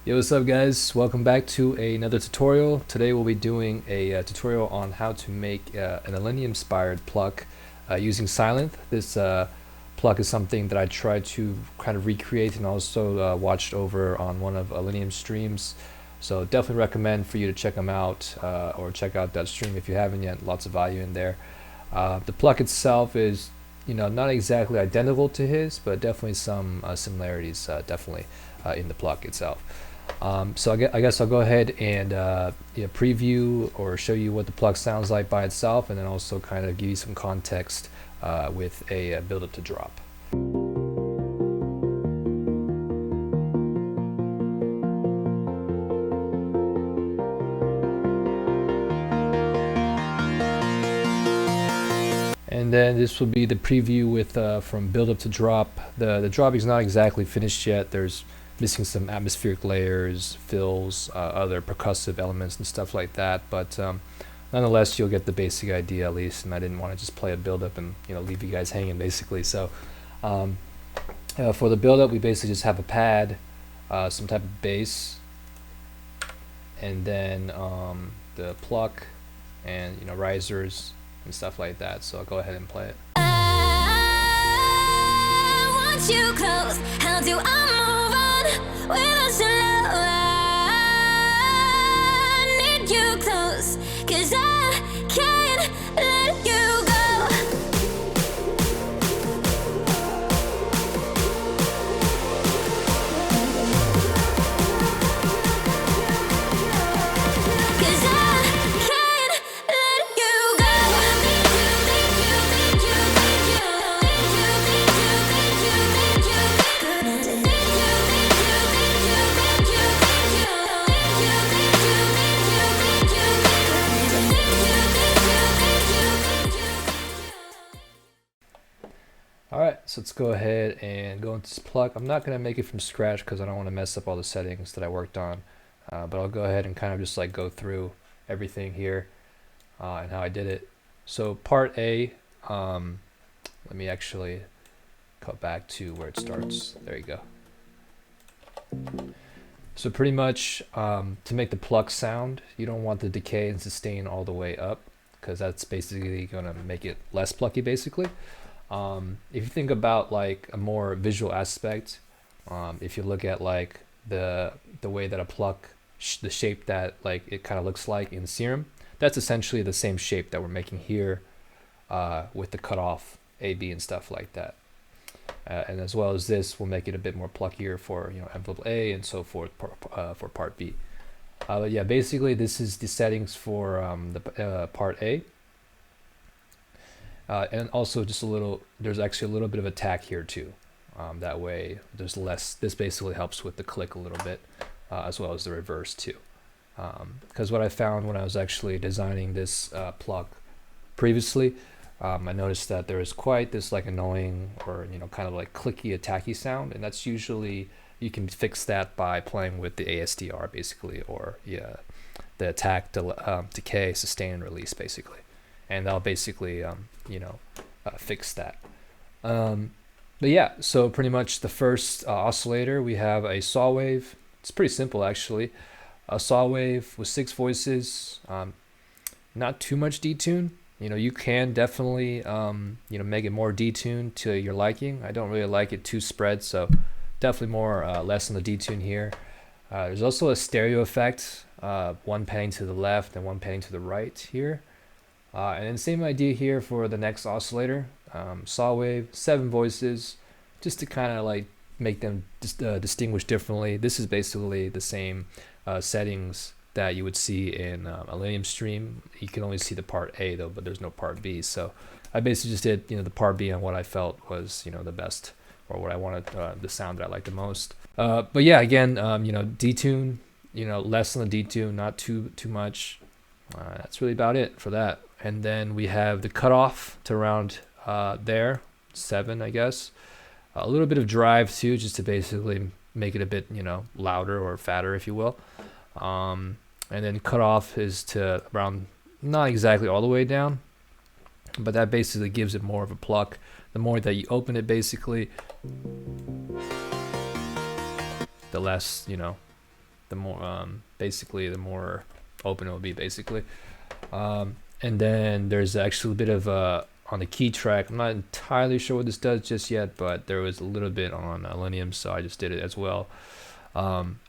Yo, what's up guys? Welcome back to another tutorial. Today we'll be doing a tutorial on how to make an Illenium inspired pluck using Sylenth. This pluck is something that I tried to kind of recreate and also watched over on one of Illenium's streams. So definitely recommend for you to check them out or check out that stream if you haven't yet. Lots of value in there. The pluck itself is, not exactly identical to his, but definitely some similarities definitely in the pluck itself. So I guess I'll go ahead and preview or show you what the pluck sounds like by itself, and then also kind of give you some context with a build up to drop. And then this will be the preview with from build up to drop. The drop is not exactly finished yet. There's missing some atmospheric layers, fills, other percussive elements and stuff like that, but nonetheless you'll get the basic idea at least, and I didn't want to just play a build-up and leave you guys hanging basically. So for the build-up we basically just have a pad, some type of bass, and then the pluck and risers and stuff like that. So I'll go ahead and play it. I want you close. How do I move on without your love? I need you close, 'cause I can't let you go. 'Cause I can't let you go. Alright, so let's go ahead and go into this pluck. I'm not going to make it from scratch because I don't want to mess up all the settings that I worked on, but I'll go ahead and kind of just like go through everything here and how I did it. So part A, let me actually cut back to where it starts. There you go. So pretty much to make the pluck sound, you don't want the decay and sustain all the way up, because that's basically going to make it less plucky basically. If you think about like a more visual aspect, if you look at like the way that a pluck, the shape that like it kind of looks like in Serum, that's essentially the same shape that we're making here with the cutoff A, B and stuff like that. And as well as this will make it a bit more pluckier for envelope A and so forth for part B. But yeah, basically this is the settings for the part A. And also just there's actually a little bit of attack here too. That way there's less, this basically helps with the click a little bit, as well as the reverse too. Because what I found when I was actually designing this pluck previously, I noticed that there is quite this like annoying or kind of like clicky attacky sound, and that's usually, you can fix that by playing with the ASDR basically, or the attack, decay, sustain and release basically. And that'll basically fix that. But yeah, so pretty much the first oscillator, we have a saw wave. It's pretty simple actually. A saw wave with 6 voices, not too much detune. You can definitely make it more detuned to your liking. I don't really like it too spread, so definitely more less on the detune here. There's also a stereo effect, one panning to the left and one panning to the right here. And then same idea here for the next oscillator, saw wave, 7 voices, just to kind of like make them distinguish differently. This is basically the same settings that you would see in Illenium stream. You can only see the part A though, but there's no part B. So I basically just did the part B on what I felt was the best, or what I wanted, the sound that I liked the most. But yeah, again, detune, less on the detune, not too much. That's really about it for that. And then we have the cutoff to around there, 7 I guess. A little bit of drive too, just to basically make it a bit louder or fatter if you will. And then cutoff is to around, not exactly all the way down, but that basically gives it more of a pluck. The more that you open it basically, the less the more basically the more open it will be basically. And then there's actually a bit of on the key track. I'm not entirely sure what this does just yet, but there was a little bit on Illenium, so I just did it as well. And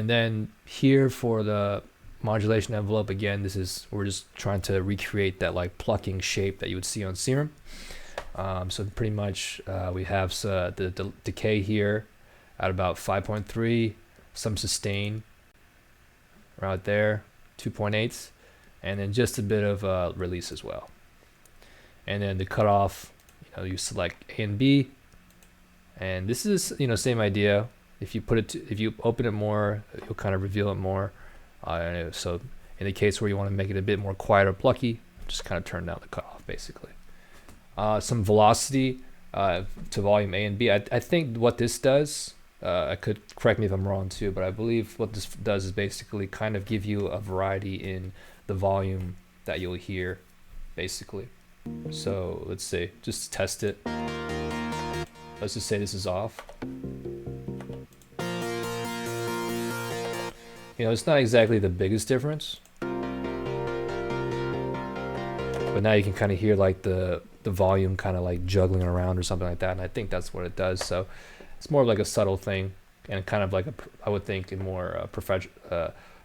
then here for the modulation envelope, again, we're just trying to recreate that like plucking shape that you would see on Serum. So pretty much we have the decay here at about 5.3, some sustain right there, 2.8, and then just a bit of release as well. And then the cutoff, you select A and B, and this is same idea. If you open it more, you'll kind of reveal it more. So in the case where you want to make it a bit more quiet or plucky, just kind of turn down the cutoff basically. Some velocity to volume A and B. I think what this does, I could correct me if I'm wrong too, but I believe what this does is basically kind of give you a variety in the volume that you'll hear basically. So let's say, just to test it, let's just say this is off. It's not exactly the biggest difference, but now you can kind of hear like the volume kind of like juggling around or something like that, and I think that's what it does. So it's more of like a subtle thing, and kind of like I would think a more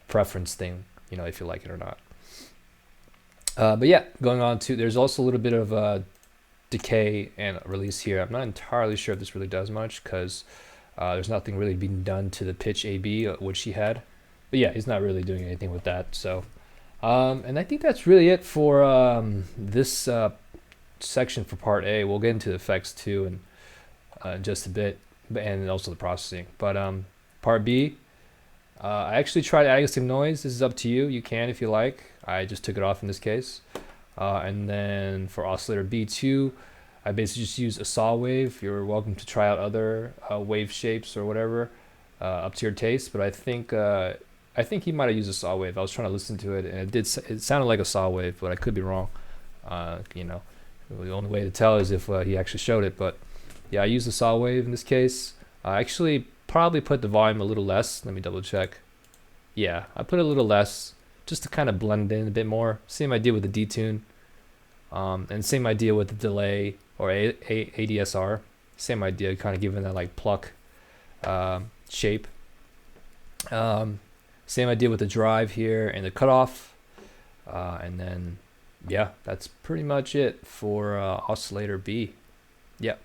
preference thing, if you like it or not. But yeah, going on to, there's also a little bit of decay and release here. I'm not entirely sure if this really does much, because there's nothing really being done to the pitch AB, which he had. But yeah, he's not really doing anything with that. So, and I think that's really it for this section for part A. We'll get into the effects too in just a bit, and also the processing. But part B, I actually tried adding some noise. This is up to you. You can if you like. I just took it off in this case. And then for oscillator B2, I basically just used a saw wave. You're welcome to try out other wave shapes or whatever, up to your taste. But I think he might have used a saw wave. I was trying to listen to it, and it sounded like a saw wave, but I could be wrong. The only way to tell is if he actually showed it. But yeah, I used a saw wave in this case. I actually probably put the volume a little less. Let me double check. Yeah, I put a little less just to kind of blend in a bit more. Same idea with the detune, and same idea with the delay or ADSR. Same idea, kind of giving that like pluck shape. Same idea with the drive here and the cutoff, and then yeah, that's pretty much it for oscillator B. Yep.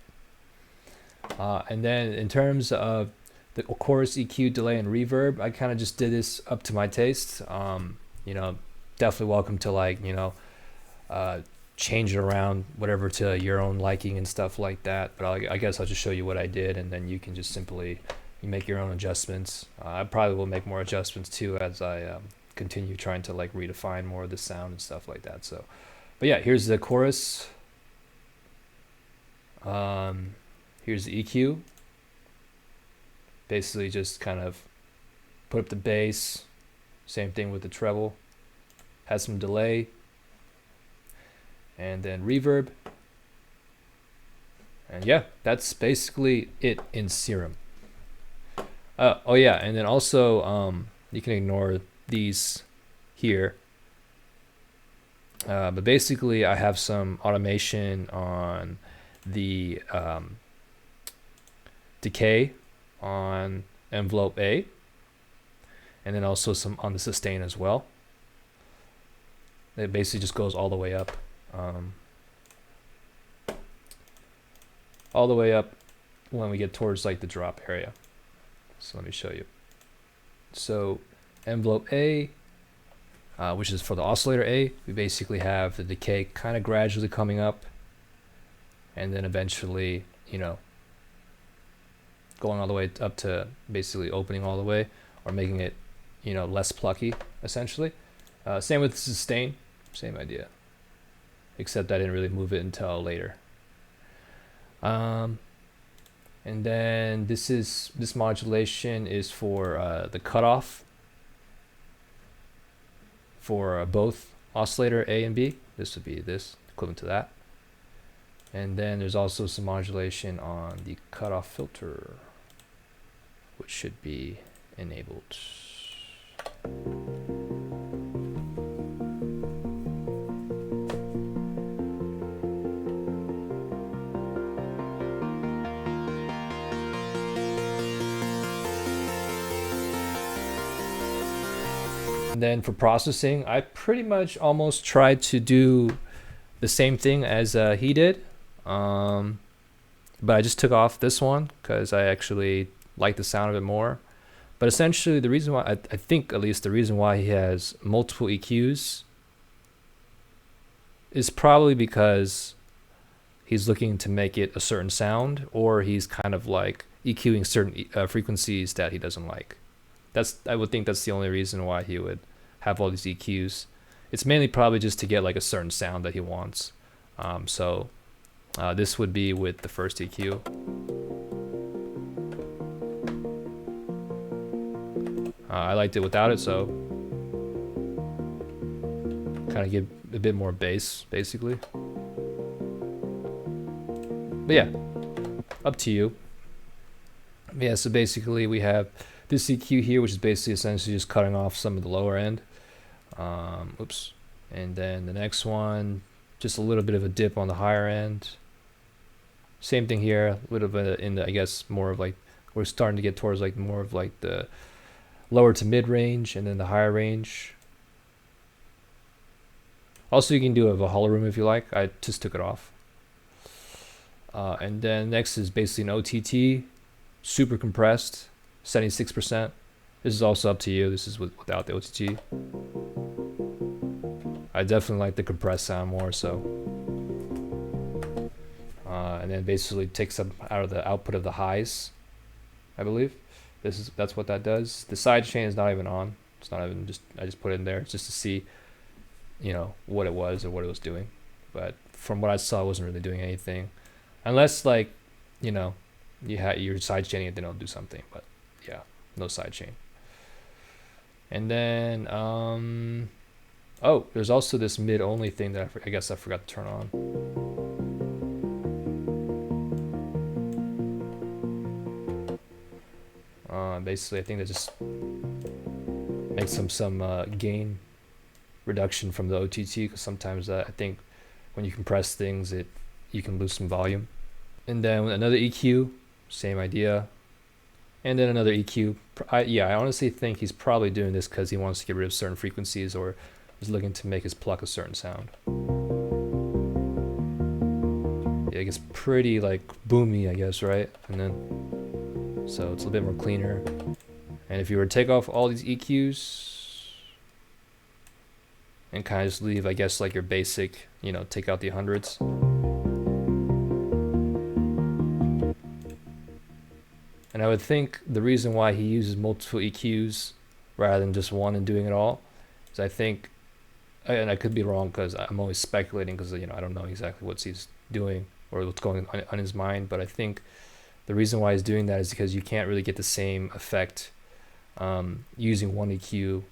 And then in terms of the chorus, EQ, delay, and reverb, I kind of just did this up to my taste. Definitely welcome to like change it around whatever to your own liking and stuff like that. But I guess I'll just show you what I did, and then you can just simply make your own adjustments. I probably will make more adjustments too as I continue trying to like redefine more of the sound and stuff like that. So, but yeah, here's the chorus. Here's the EQ. Basically just kind of put up the bass. Same thing with the treble. Has some delay. And then reverb. And yeah, that's basically it in Serum. Oh yeah, and then also you can ignore these here. But basically I have some automation on the decay on envelope A, and then also some on the sustain as well. It basically just goes all the way up, when we get towards like the drop area. So let me show you. So envelope A, which is for the oscillator A, we basically have the decay kind of gradually coming up, and then eventually, going all the way up to basically opening all the way, or making it, less plucky, essentially. Same with the sustain, same idea, except I didn't really move it until later. And then this modulation is for the cutoff for both oscillator A and B. This would be this, equivalent to that. And then there's also some modulation on the cutoff filter, which should be enabled. And then for processing, I pretty much almost tried to do the same thing as he did, but I just took off this one because I actually like the sound of it more. But essentially, the reason why I think at least the reason why he has multiple EQs is probably because he's looking to make it a certain sound, or he's kind of like EQing certain frequencies that he doesn't like. I would think that's the only reason why he would have all these EQs. It's mainly probably just to get like a certain sound that he wants. So this would be with the first EQ. I liked it without it, so kind of give a bit more bass, basically. But yeah, up to you. Yeah, so basically we have this EQ here, which is basically essentially just cutting off some of the lower end. Oops. And then the next one, just a little bit of a dip on the higher end. Same thing here, a little bit in the, I guess, more of like, we're starting to get towards like more of like the lower to mid range and then the higher range. Also, you can do a hollow room if you like. I just took it off. And then next is basically an OTT, super compressed, 76%. This is also up to you. This is without the OTT. I definitely like the compressed sound more, so. And then basically takes up out of the output of the highs, I believe. That's what that does. The side chain is not even on. It's not even I just put it in there just to see, you know, what it was or what it was doing. But from what I saw, it wasn't really doing anything, unless like, you know, you're side chaining it, then it'll do something. But yeah, no side chain. And then oh, there's also this mid only thing that I guess I forgot to turn on. Basically, I think that just makes some gain reduction from the OTT, because sometimes I think when you compress things, you can lose some volume. And then another EQ, same idea. And then another EQ. I honestly think he's probably doing this because he wants to get rid of certain frequencies, or is looking to make his pluck a certain sound. Yeah, it gets pretty like boomy, I guess, right? And then so it's a bit more cleaner. And if you were to take off all these EQs and kind of just leave, I guess, like your basic, you know, take out the hundreds. And I would think the reason why he uses multiple EQs rather than just one and doing it all is, I think, and I could be wrong because I'm always speculating because, you know, I don't know exactly what he's doing or what's going on his mind, but I think the reason why he's doing that is because you can't really get the same effect using one EQ,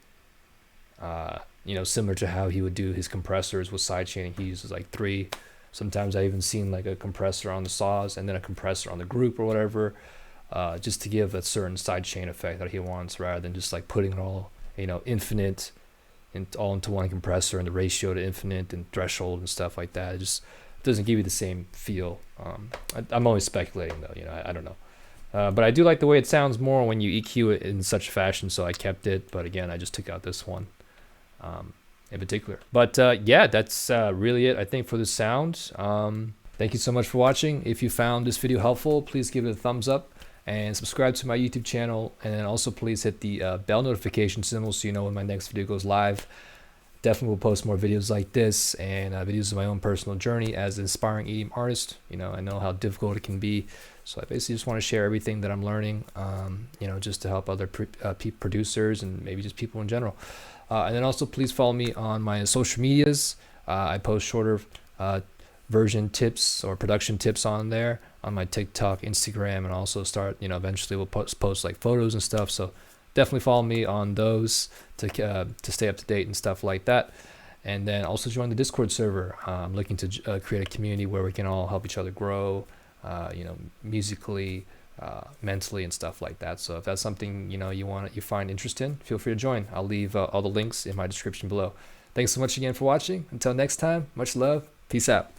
you know, similar to how he would do his compressors with sidechaining. He uses like 3. Sometimes I even seen like a compressor on the saws and then a compressor on the group or whatever, just to give a certain sidechain effect that he wants, rather than just like putting it all, you know, infinite all into one compressor and the ratio to infinite and threshold and stuff like that. It just doesn't give you the same feel. I'm always speculating though, you know, I don't know. But I do like the way it sounds more when you EQ it in such fashion, so I kept it. But again, I just took out this one in particular. But yeah, that's really it, I think, for the sound. Thank you so much for watching. If you found this video helpful, please give it a thumbs up and subscribe to my YouTube channel. And then also please hit the bell notification symbol so you know when my next video goes live. Definitely will post more videos like this and videos of my own personal journey as an aspiring EDM artist. You know, I know how difficult it can be. So I basically just want to share everything that I'm learning, you know, just to help other producers and maybe just people in general. And then also please follow me on my social medias. I post shorter version tips or production tips on there on my TikTok, Instagram, and also start, you know, eventually we'll post like photos and stuff. So definitely follow me on those to stay up to date and stuff like that. And then also join the Discord server. I'm looking to create a community where we can all help each other grow, you know, musically, mentally and stuff like that. So if that's something you find interest in, feel free to join. I'll leave all the links in my description below. Thanks so much again for watching. Until next time, much love. Peace out.